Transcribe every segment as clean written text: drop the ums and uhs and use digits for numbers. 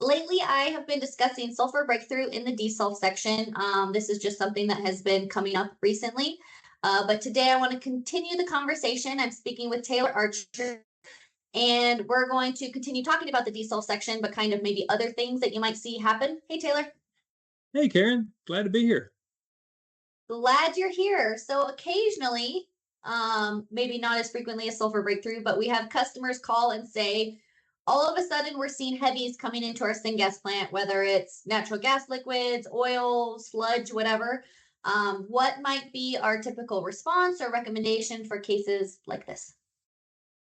lately I have been discussing sulfur breakthrough in the desulf section. This is just something that has been coming up recently. But today I want to continue the conversation. I'm speaking with Taylor Archer, and we're going to continue talking about the desulf section, but kind of maybe other things that you might see happen. Hey, Taylor. Hey, Karen, glad to be here. Glad you're here. So occasionally, maybe not as frequently as sulfur breakthrough, but we have customers call and say, all of a sudden we're seeing heavies coming into our syngas plant, whether it's natural gas liquids, oil, sludge, whatever. What might be our typical response or recommendation for cases like this?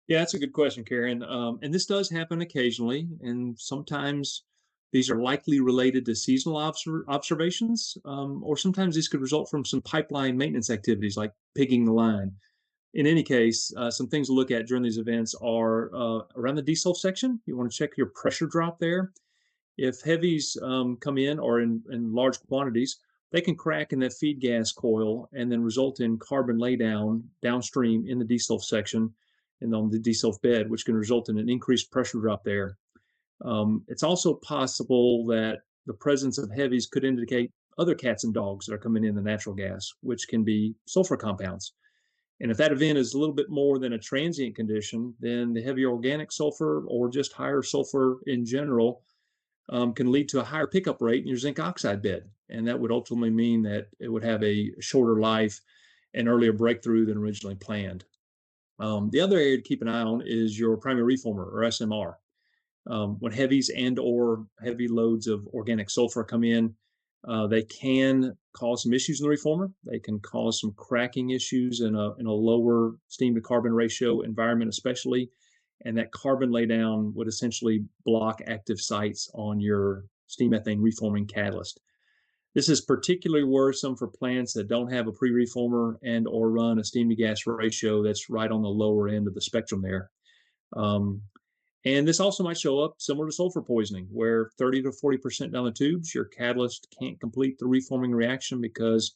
Yeah, that's a good question, Karen. And this does happen occasionally, and sometimes these are likely related to seasonal observations, or sometimes these could result from some pipeline maintenance activities like pigging the line. In any case, some things to look at during these events are around the desulf section. You want to check your pressure drop there. If heavies come in or in large quantities, they can crack in that feed gas coil and then result in carbon laydown downstream in the desulf section and on the desulf bed, which can result in an increased pressure drop there. It's also possible that the presence of heavies could indicate other cats and dogs that are coming in the natural gas, which can be sulfur compounds. And if that event is a little bit more than a transient condition, then the heavy organic sulfur or just higher sulfur in general can lead to a higher pickup rate in your zinc oxide bed. And that would ultimately mean that it would have a shorter life and earlier breakthrough than originally planned. The other area to keep an eye on is your primary reformer or SMR. When heavies and or heavy loads of organic sulfur come in, they can cause some issues in the reformer. They can cause some cracking issues in a lower steam to carbon ratio environment, especially. And that carbon laydown would essentially block active sites on your steam methane reforming catalyst. This is particularly worrisome for plants that don't have a pre-reformer and or run a steam to gas ratio that's right on the lower end of the spectrum there. And this also might show up similar to sulfur poisoning, where 30 to 40% down the tubes, your catalyst can't complete the reforming reaction because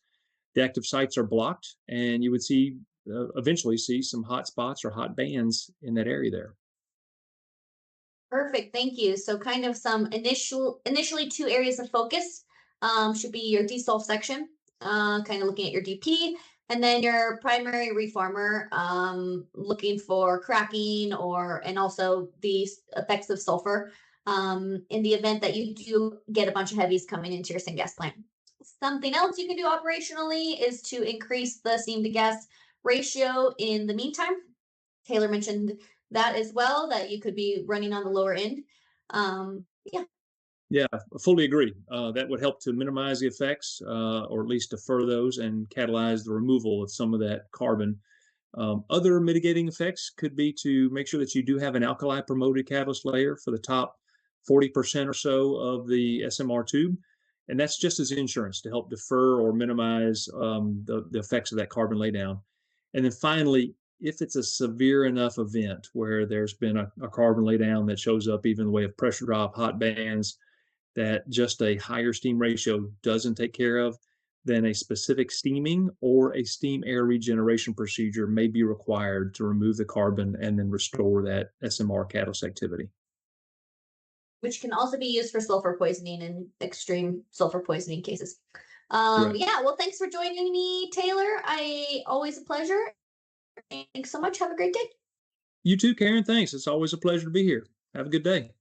the active sites are blocked, and you would eventually see some hot spots or hot bands in that area there. Perfect, thank you. So kind of some initially two areas of focus should be your desulf section, kind of looking at your DP, and then your primary reformer, looking for cracking and also the effects of sulfur in the event that you do get a bunch of heavies coming into your syngas plant. Something else you can do operationally is to increase the steam to gas ratio in the meantime. Taylor mentioned that as well, that you could be running on the lower end. Yeah. Yeah, I fully agree. That would help to minimize the effects, or at least defer those and catalyze the removal of some of that carbon. Other mitigating effects could be to make sure that you do have an alkali promoted catalyst layer for the top 40% or so of the SMR tube. And that's just as insurance to help defer or minimize the effects of that carbon laydown. And then finally, if it's a severe enough event where there's been a carbon laydown that shows up even in the way of pressure drop, hot bands, that just a higher steam ratio doesn't take care of, then a specific steaming or a steam air regeneration procedure may be required to remove the carbon and then restore that SMR catalyst activity. Which can also be used for sulfur poisoning in extreme sulfur poisoning cases. Right. Yeah, well, thanks for joining me, Taylor. Always a pleasure. Thanks so much. Have a great day. You too, Karen. Thanks. It's always a pleasure to be here. Have a good day.